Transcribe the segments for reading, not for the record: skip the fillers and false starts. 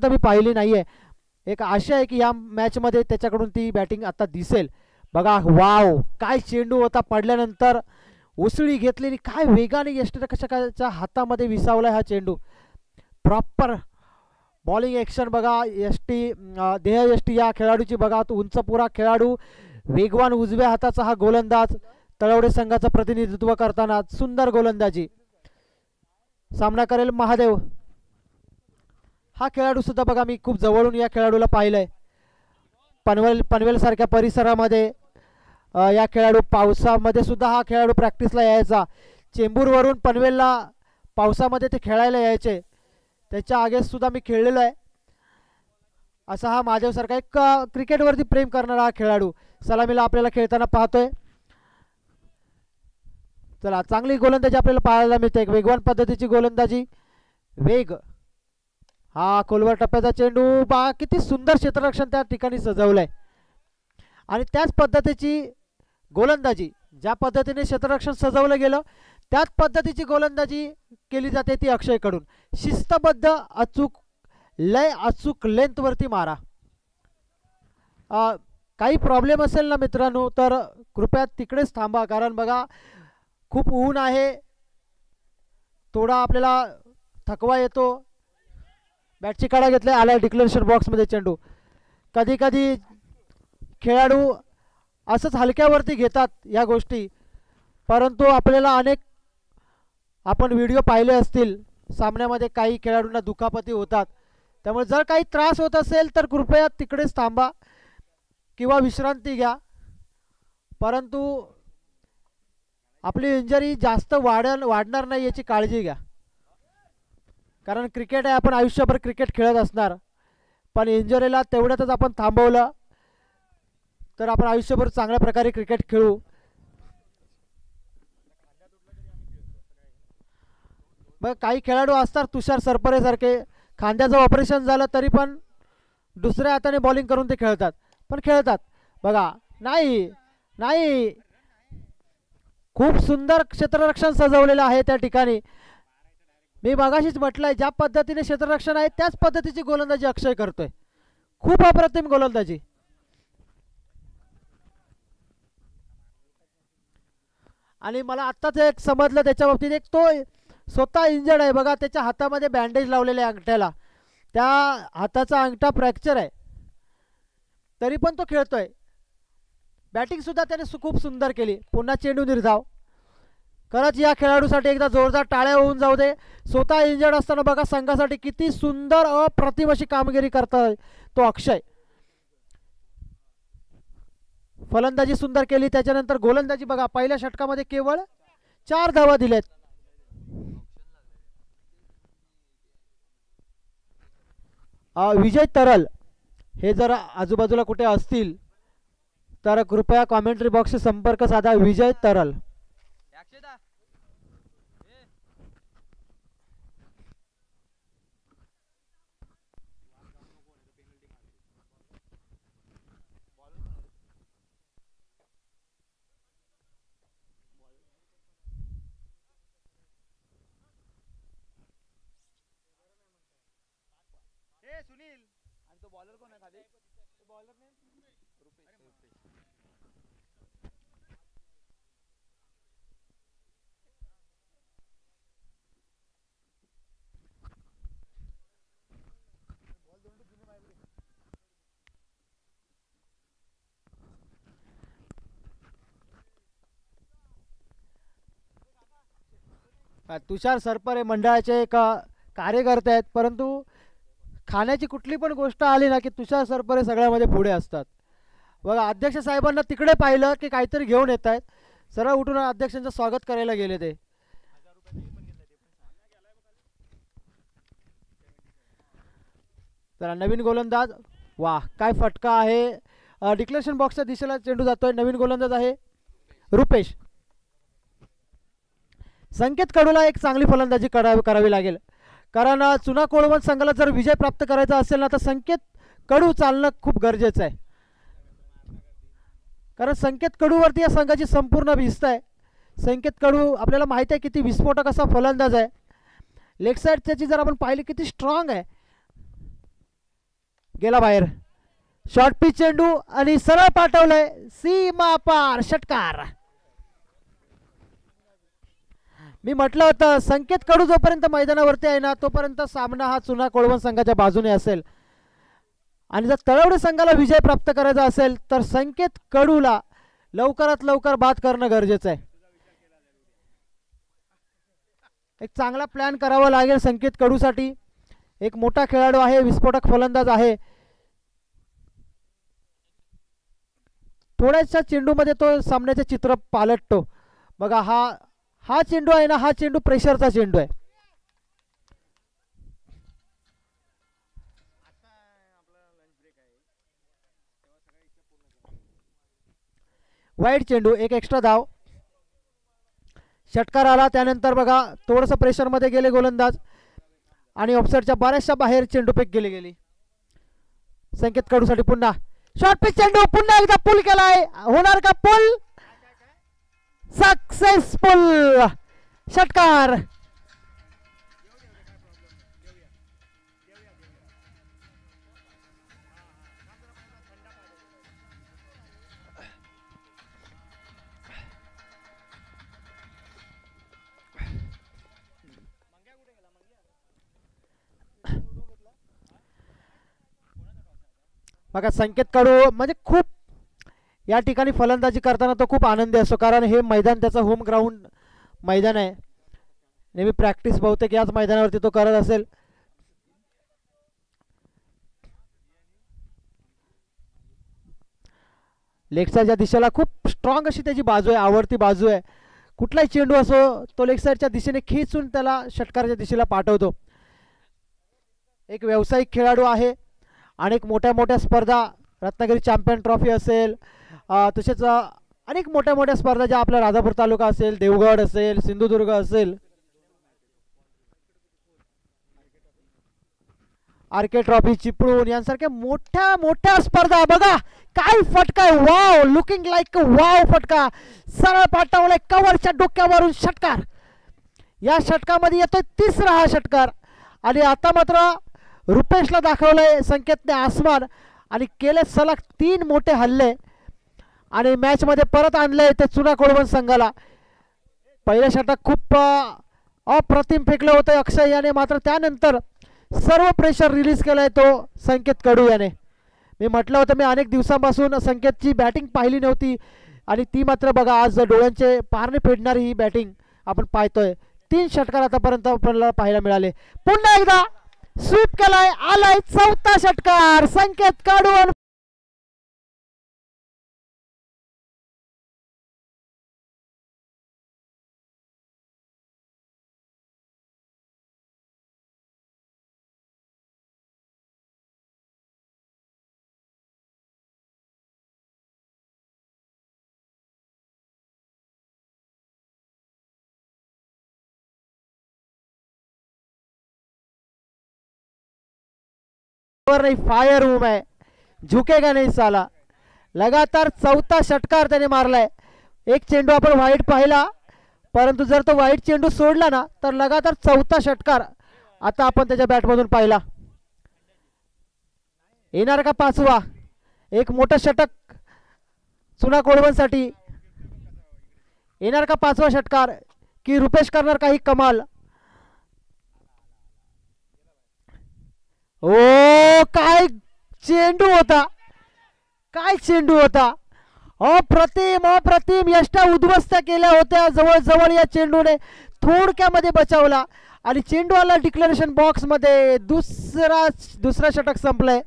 आतापर्यंत मी पाहिली नाहीये. एक आशा आहे की या मॅचमध्ये त्याच्याकडून ती बॅटिंग आता दिसेल. बघा वाव, काय चेंडू होता, पडल्यानंतर उसळी घेतलेली, काय वेगाने यष्टीरक्षकाच्या हातामध्ये विसावला हा चेंडू. प्रॉपर बॉलिंग ॲक्शन बघा, देह यष्टी या खेळाडूची बघा. तो उंच पुरा खेळाडू, वेगवान उजव्या हाताचा हा गोलंदाज, तळवडे संघाचं प्रतिनिधित्व करताना सुंदर गोलंदाजी. सामना करेल महादेव. हा खेळाडू सुद्धा बघा, मी खूप जवळून या खेळाडूला पाहिलंय. पनवेल सारख्या परिसरामध्ये या खेळाडू, पावसामध्ये सुद्धा हा खेळाडू प्रॅक्टिसला यायचा. चेंबूरवरून पनवेलला पावसामध्ये ते खेळायला यायचे. त्याच्या आगेस सुद्धा मी खेळलेलो आहे. असा हा महादेवसारखा एक क्रिकेटवरती प्रेम करणारा हा खेळाडू सलामीला आपल्याला खेळताना पाहतोय. चला, चांगली गोलंदाजी आपल्याला पाहायला मिळते. एक वेगवान पद्धतीची गोलंदाजी, वेग. हा खोलवर टप्प्याचा चेंडू, बा किती सुंदर क्षेत्ररक्षण त्या ठिकाणी सजवलंय. आणि त्याच पद्धतीची गोलंदाजी, ज्या पद्धतीने क्षेत्ररक्षण सजवलं गेलं त्याच पद्धतीची गोलंदाजी केली जाते ती अक्षयकडून. शिस्तबद्ध, अचूक लय, अचूक लेंथवरती मारा. काही प्रॉब्लेम असेल ना मित्रांनो तर कृपया तिकडेच थांबा, कारण बघा खूप ऊन आहे, थोडा आपल्याला थकवा येतो. बॅटची काढा घेतले, आला डिक्लेरेशन बॉक्समध्ये चेंडू. कधी कधी खेळाडू असंच हलक्यावरती घेतात या गोष्टी, परंतु आपल्याला आपण व्हिडिओ पाहिले असतील, सामन्यामध्ये काही खेळाडूंना दुखापती होतात. त्यामुळे जर काही त्रास होत असेल तर कृपया तिकडेच थांबा किंवा विश्रांती घ्या. परंतु आपली इंजरी जास्त वाढणार नाही याची काळजी घ्या, कारण क्रिकेट आहे, आपण आयुष्यभर क्रिकेट खेळत असणार. पण इंजरीला तेवढ्यातच आपण थांबवलं तर आपण आयुष्यभर चांगल्या प्रकारे क्रिकेट खेळू. बघ, काही खेळाडू असतात तुषार सरपरेसारखे, खांद्याचं ऑपरेशन झालं तरी पण दुसऱ्या हाताने बॉलिंग करून ते खेळतात, पण खेळतात. बघा, नाही, खूप सुंदर क्षेत्ररक्षण सजवलेलं आहे त्या ठिकाणी. मी मगाशीच म्हटलंय, ज्या पद्धतीने क्षेत्ररक्षण आहे त्याच पद्धतीची गोलंदाजी अक्षय करतोय. खूप अप्रतिम गोलंदाजी. आणि मला आत्ताच एक समजलं त्याच्या बाबतीत, एक तो स्वतः इंजर्ड आहे बघा, त्याच्या हातामध्ये बँडेज लावलेले आहे अंगठ्याला, त्या हाताचा अंगठा फ्रॅक्चर आहे, तरी पण तो खेळतोय. बॅटिंग सुद्धा त्याने खूप सुंदर केली. पुन्हा चेंडू निर्धाव. खरंच या खेळाडूसाठी एकदा जोरदार टाळ्या होऊन जाऊ दे. स्वतः इंजर्ड असताना बघा संघासाठी किती सुंदर अप्रतिम अशी कामगिरी करतोय तो अक्षय. फलंदाजी सुंदर केली, त्याच्यानंतर गोलंदाजी बघा, पहिल्या षटकामध्ये केवळ 4 धावा दिलेत. विजय तरल हे जर आजूबाजूला कुठे असतील तर कृपया कॉमेंट्री बॉक्सशी संपर्क साधा. विजय तरल. सुनील, आणि तो बॉलर कोण आहे खाली? बॉलर नाही, तुषार सरपरे मंडळाचे एक कार्यकर्ते आहेत, परंतु खाण्याची कुठली पण गोष्ट आली ना की तुषार सरपरे सगळ्यामध्ये पुढे असतात. बघा, अध्यक्ष साहेबांना तिकडे पाहिलं की काहीतरी घेऊन येत आहेत, सरळ उठून अध्यक्षांचं स्वागत करायला गेले ते. तर नवीन गोलंदाज, वाह काय फटका आहे. डिक्लेरेशन बॉक्सच्या दिशेला चेंडू जातोय. नवीन गोलंदाज आहे रुपेश. संकेत कडूला एक चांगली फलंदाजी करावी लागेल, कारण चुना कोळवण संघाला जर विजय प्राप्त करायचा असेल ना तर संकेत कडू चालणं खूप गरजेचं आहे, कारण संकेत कडूवरती या संघाची संपूर्ण भिस्त आहे. संकेत कडू आपल्याला माहिती आहे किती विस्फोटक असा फलंदाज आहे. लेग साईड त्याची जर आपण पाहिली किती स्ट्रॉंग आहे. गेला बाहेर. शॉर्ट पिच चेंडू आणि सरळ पाठवलंय सीमा पार, षटकार. मी म्हटलं होतं संकेत कडू जोपर्यंत मैदानावरती आहे ना तोपर्यंत सामना हा चुना कोळवण संघाच्या बाजूने असेल, आणि जर तळवडे संघाला विजय प्राप्त करायचा असेल तर संकेत कडूला लवकरात लवकर बाद करणं गरजेचं आहे. एक चांगला प्लॅन करावा लागेल संकेत कडूसाठी. एक मोठा खेळाडू आहे, विस्फोटक फलंदाज आहे. थोड्याशा चेंडूमध्ये तो सामन्याचे चित्र पालटतो. बघा हा चेंडू आहे ना, हा चेंडू प्रेशरचा चेंडू आहे. वाईट चेंडू, एक एक्स्ट्रा धाव. षटकार आला. त्यानंतर बघा थोडंसं प्रेशरमध्ये गेले गोलंदाज आणि ऑफसाईडच्या बऱ्याचशा बाहेर चेंडूफेक गेली. संकेत कडूसाठी पुन्हा शॉर्ट पिच चेंडू, पुन्हा एकदा पुल केलाय. होणार का पुल? सक्सेसफुल, षटकार. बघा संकेत कडू म्हणजे खूप या ठिकाणी फलंदाजी करताना तो खूप आनंदी असतो, कारण हे मैदान त्याचं होम ग्राउंड मैदान आहे. नेहमी प्रॅक्टिस बहुतेक याच मैदानावरती तो करत असेल. लेग साईडच्या दिशेला खूप स्ट्रॉंग अशी त्याची बाजू आहे, आवडती बाजू आहे. कुठलाही चेंडू असो तो लेग साईडच्या दिशेने खेचून त्याला षटकाराच्या दिशेला पाठवतो. एक व्यावसायिक खेळाडू आहे. अनेक मोठ्या मोठ्या स्पर्धा, रत्नागिरी चॅम्पियन ट्रॉफी असेल, तसेच अनेक मोठ्या मोठ्या स्पर्धा ज्या आपल्या राजापूर तालुका असेल, देवगड असेल, सिंधुदुर्ग असेल, आर के ट्रॉफी, चिपळूण यांसारख्या मोठ्या मोठ्या स्पर्धा. बघा काय फटका आहे, वाव, लुकिंग लाईक वाव फटका. सरळ पाठवलाय कव्हरच्या डोक्यावरून, षटकार. या षटकामध्ये येतोय तिसरा हा षटकार. आणि आता मात्र रुपेशला दाखवलंय संकेतने आसमान आणि केले सलग 3 मोठे हल्ले आणि मॅचमध्ये परत आणलंय ते चुना कोळवण संघाला. पहिलं षटक खूप अप्रतिम फेकलं होतं अक्षय याने, मात्र त्यानंतर सर्व प्रेशर रिलीज केलाय तो संकेत कडू याने. मी म्हटलं होतं, मी अनेक दिवसांपासून संकेतची बॅटिंग पाहिली नव्हती आणि ती मात्र बघा आज डोळ्यांचे पारणे फेडणारी ही बॅटिंग आपण पाहतोय. 3 षटकार आतापर्यंत आपल्याला पाहायला मिळाले. पुन्हा एकदा स्वीप केलाय, आलाय 4था षटकार. संकेत कडू नहीं, फायर रूम है, झुकेगा नहीं साला. लगातार 4था षटकार त्याने मारलाय. एक चेंडू आपण वाईट पाहिला, परंतु जर तो वाईट चेंडू सोडला ना तर लगातार 4था षटकार आता आपण त्याच्या बॅटमधून पाहिला. येणार का 5वा? एक मोठं षटक चुना कोळवणसाठी. येणार का 5वा षटकार की रुपेश करणार काही कमाल? ओ काय चेंडू होता, काय चेंडू होता. अप्रतिम अप्रतिम, यष्टा उद्ध्वस्त केल्या होत्या जवळ जवळ या चेंडूने. थोडक्यामध्ये बचावला आणि चेंडू आला डिक्लेरेशन बॉक्स मध्ये. दुसरा षटक संपलंय.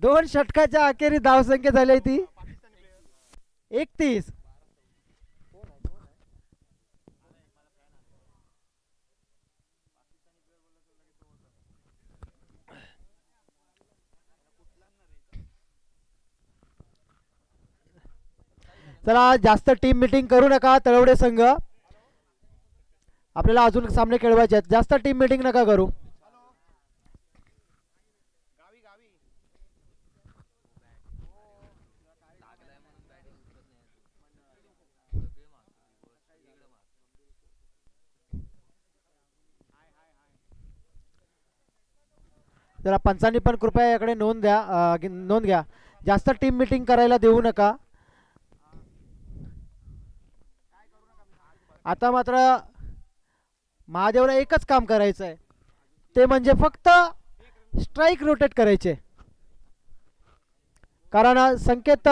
2 षटकाच्या अखेरी धावसंख्या झाली ती 31. चला जास्त टीम मीटिंग करू नका तळवडे संघ, आपल्याला अजून सामने खेळवायचे आहेत. जास्त टीम मीटिंग नका करू. जरा पंचांनी पण कृपया याकडे नोंद घ्या. जास्त टीम मीटिंग करायला देऊ नका. आता मात्र महादेवला एकच काम करायचं आहे, ते म्हणजे फक्त स्ट्राईक रोटेट करायचे. कारण संकेत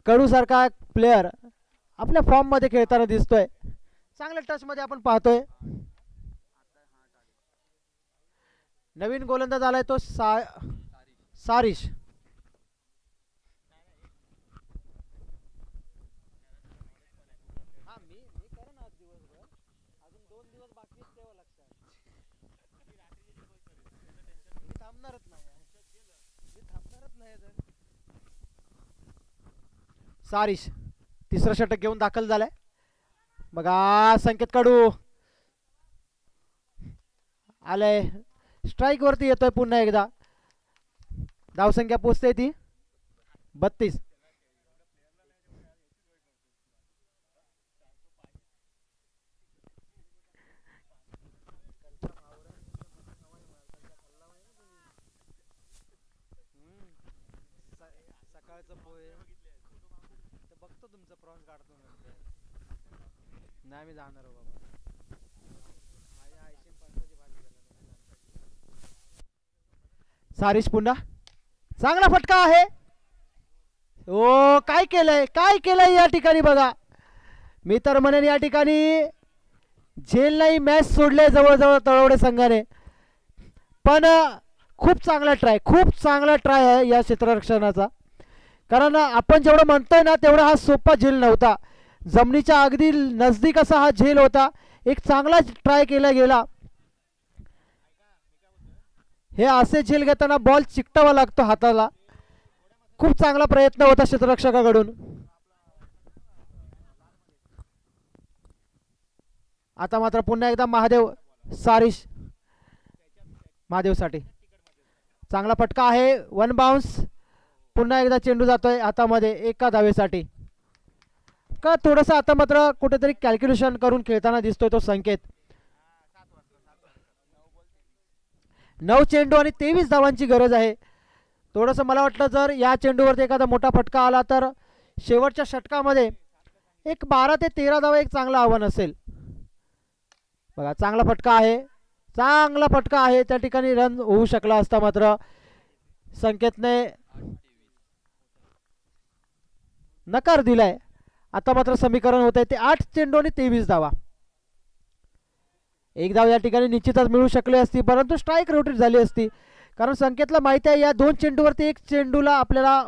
कडू सारखा प्लेयर आपल्या फॉर्म मध्ये खेळताना दिसतोय, चांगल्या टच मध्ये आपण पाहतोय. नवीन गोलंदाज आलाय तो सारिश. सारिश तिसरं षटक घेऊन दाखल झालाय. बघा संकेत कडू आलंय, स्ट्राईक वरती येतोय पुन्हा एकदा. धावसंख्या पोचते ती 32. बघतो तुमचं प्रॉन्स काढतो नाही मी जाणार बाबा. सारिश पुन्हा चांगला फटका आहे. ओ काय केलंय या ठिकाणी बघा. मी तर म्हणेन या ठिकाणी झेल नाही मॅच सोडले जवळजवळ तळवडे संघाने. पण खूप चांगला ट्राय आहे या क्षेत्ररक्षणाचा. कारण आपण जेवढं म्हणतोय ना तेवढा हा सोपा झेल नव्हता. जमिनीच्या अगदी नजदीक असा हा झेल होता. एक चांगला ट्राय केला गेला. हे असे झेल घेताना बॉल चिकटावा लागतो हाताला. खूप चांगला प्रयत्न होता क्षेत्ररक्षकाकडून. आता मात्र पुन्हा एकदा सारिश महादेवसाठी चांगला फटका आहे. 1 बाउन्स. पुन्हा एकदा चेंडू जातोय हातामध्ये एका धावेसाठी. का थोडंसं आता मात्र कुठेतरी कॅल्क्युलेशन करून खेळताना दिसतोय तो संकेत. 9 चेंडू आणि 23 धावांची गरज आहे. थोडंसं मला वाटलं जर या चेंडूवरती एखादा मोठा फटका आला तर शेवटच्या षटकामध्ये एक 12 ते 13 धावा एक चांगलं आव्हान असेल. बघा चांगला फटका आहे. त्या ठिकाणी रन होऊ शकला असता, मात्र संकेतने नकार दिलाय. आता मात्र समीकरण होत आहे ते 8 चेंडू आणि 23 धावा. एक धाव या ठिकाणी निश्चितच मिळू शकली असती, परंतु स्ट्राईक रोटेट झाली असती. कारण संकेतला माहिती आहे या 2 चेंडूवरती एक चेंडूला आपल्याला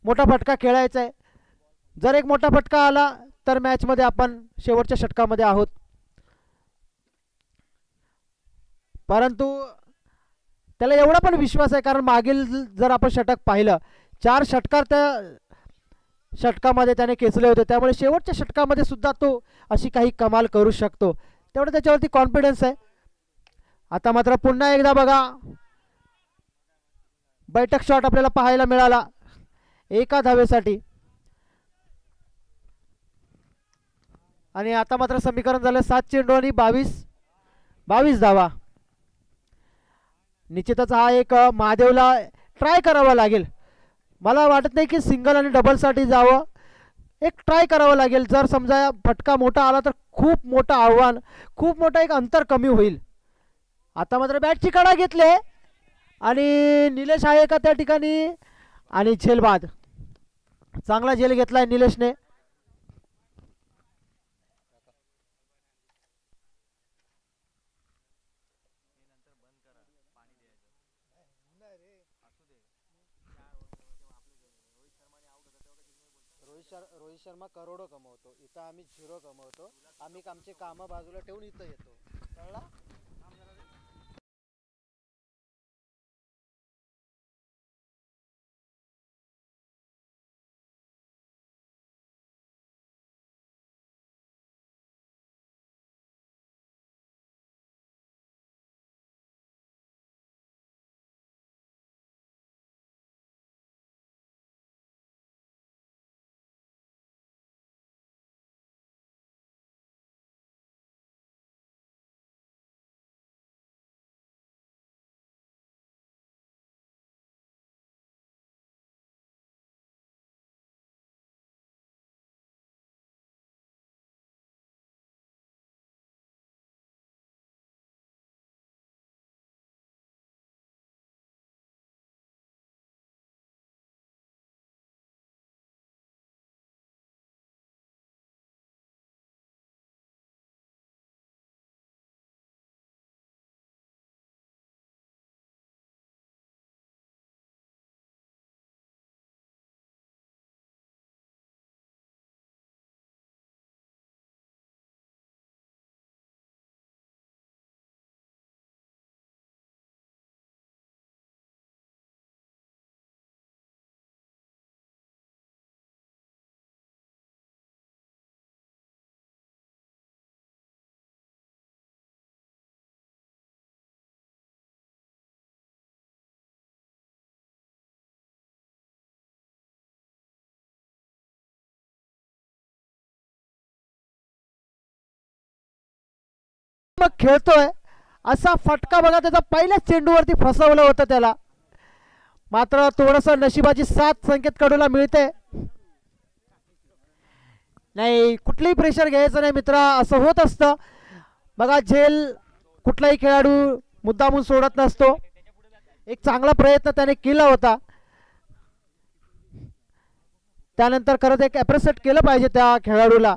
मोठा फटका खेळायचा आहे. जर एक मोठा फटका आला तर मॅचमध्ये आपण शेवटच्या षटकामध्ये आहोत. परंतु त्याला एवढा पण विश्वास आहे, कारण मागील जर आपण षटक पाहिलं 4 षटकार त्या षटकामध्ये त्याने खेचले होते. त्यामुळे शेवटच्या षटकामध्ये सुद्धा तो अशी काही कमाल करू शकतो, तेवढं त्याच्यावरती कॉन्फिडन्स आहे. आता मात्र पुन्हा एकदा बघा बैठक शॉट आपल्याला पाहायला मिळाला एका धावेसाठी. आणि आता मात्र समीकरण झालं 7 चेंडू आणि 22 धावा. निश्चितच हा एक महादेवला ट्राय करावा लागेल. मला वाटत नाही की सिंगल आणि डबलसाठी जावं, एक ट्राय करावं लागेल. जर समजा फटका मोठा आला तर खूप मोठं आव्हान, खूप मोठं एक अंतर कमी होईल. आता मात्र बॅटची कडा घेतले आणि निलेश आहे का त्या ठिकाणी, आणि झेलबाद. चांगला झेल घेतलाय निलेशने. रोहित शर्मा करोडो कमवतो, इथं आम्ही 0 कमवतो. आम्ही आमचे कामं बाजूला ठेवून इथं येतो, कळला. मग खेळतोय असा फटका बघा, त्याचा पहिल्याच चेंडूवरती फसवलं होतं त्याला, मात्र थोडंसं नशिबाची साथ संकेत कडूला मिळते. नाही, कुठलंही प्रेशर घ्यायचं नाही मित्रा, असं होत असतं बघा. झेल कुठलाही खेळाडू मुद्दामून सोडत नसतो. एक चांगला प्रयत्न त्याने केला होता, त्यानंतर खरंच एक ॲप्रिशिएट केलं पाहिजे त्या खेळाडूला,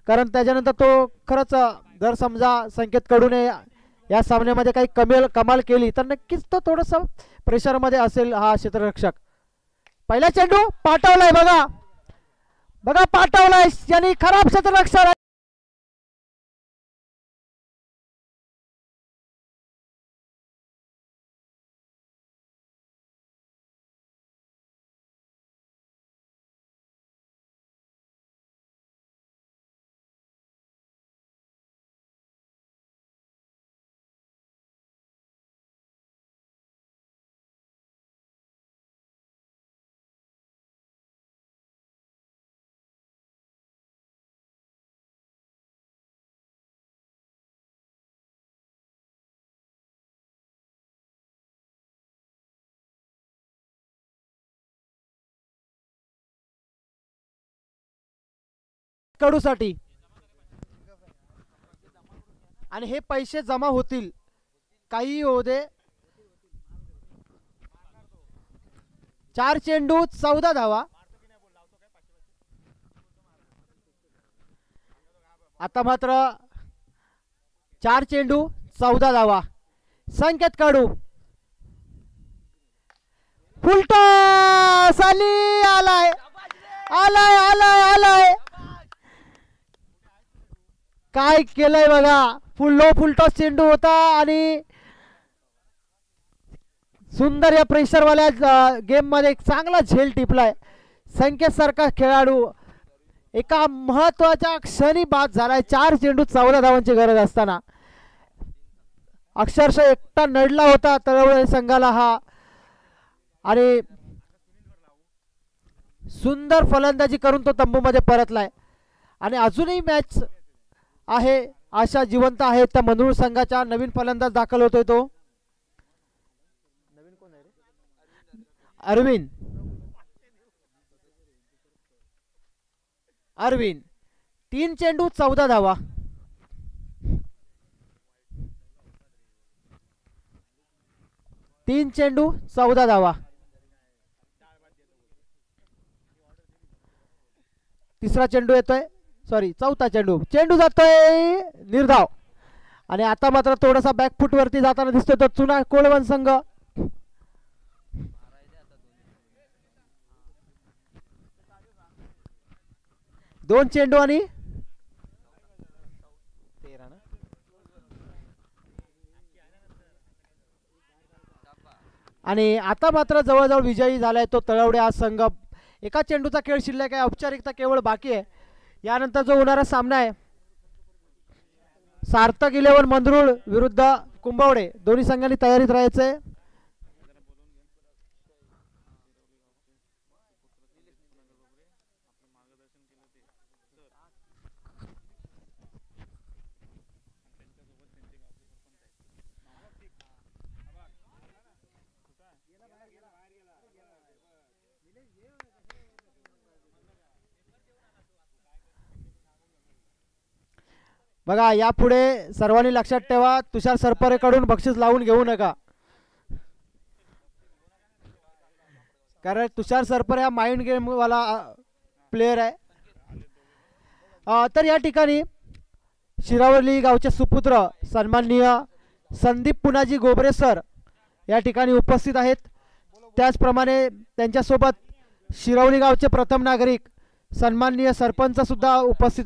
कारण त्याच्यानंतर तो खरंच जर समजा संकेत कडूने या सामन्यामध्ये काही कमाल केली तर नक्कीच तो थोडंसं प्रेशरमध्ये असेल हा क्षेत्ररक्षक. पहिला चेंडू पाठवलाय बघा, बघा पाठवलाय, यांनी खराब क्षेत्ररक्षक. कडूसाठी आणि हे पैसे जमा होतील, काही होऊ दे. 4 चेंडू 14 धावा. आता मात्र 4 चेंडू 14 धावा. संकेत कडू फुलटॉस आलाय आलाय आलाय आलाय, काय केलंय बघा. फुलटॉस चेंडू होता आणि सुंदर या प्रेशरवाल्या गेम मध्ये एक चांगला झेल टिपलाय. संकेत सारखा खेळाडू एका महत्वाच्या क्षणी बाद झालाय. 4 चेंडू 14 धावांची गरज असताना अक्षरशः एकटा नडला होता तळवडे संघाला हा, आणि सुंदर फलंदाजी करून तो तंबूमध्ये परतलाय. आणि अजूनही मॅच आहे, आशा जिवंत आहे त्या मंदुर संघाच्या. नवीन फलंदाज दाखल होतोय तो नवीन कोण आहे रे? अरविंद. 3 चेंडू 14 धावा. तीन चेंडू 14 धावा. तिसरा चेंडू येतोय, सॉरी चौथा चेंडू जातोय निर्धाव. आणि आता मात्र थोडासा बॅकफुट वरती जाताना दिसतोय तो चुना कोळवण संघ. दोन चेंडू आणि 13 ना. आणि आता मात्र जवळजवळ विजयी झालाय तो तळवडे हा संघ. एका चेंडूचा खेळ शिल्लक आहे, औपचारिकता केवळ बाकी आहे. यानंतर जो होणारा सामना आहे सार्थक 11 मंदरुळ विरुद्ध कुंभवडे, दोन्ही संघांनी तयारीत राहायचंय. बघा यापुढे सर्वांनी लक्षात ठेवा, तुषार सरपरेकडून बक्षीस लावून घेऊ नका, कारण तुषार सरपरे हा माइंड गेम वाला प्लेयर आहे. तर या ठिकाणी शिरावली गावचे सुपुत्र सन्माननीय संदीप पुनाजी गोबरे सर या ठिकाणी उपस्थित आहेत. त्याचप्रमाणे त्यांच्यासोबत शिरावली गावचे प्रथम नागरिक सन्माननीय सरपंच सुद्धा उपस्थित आहेत.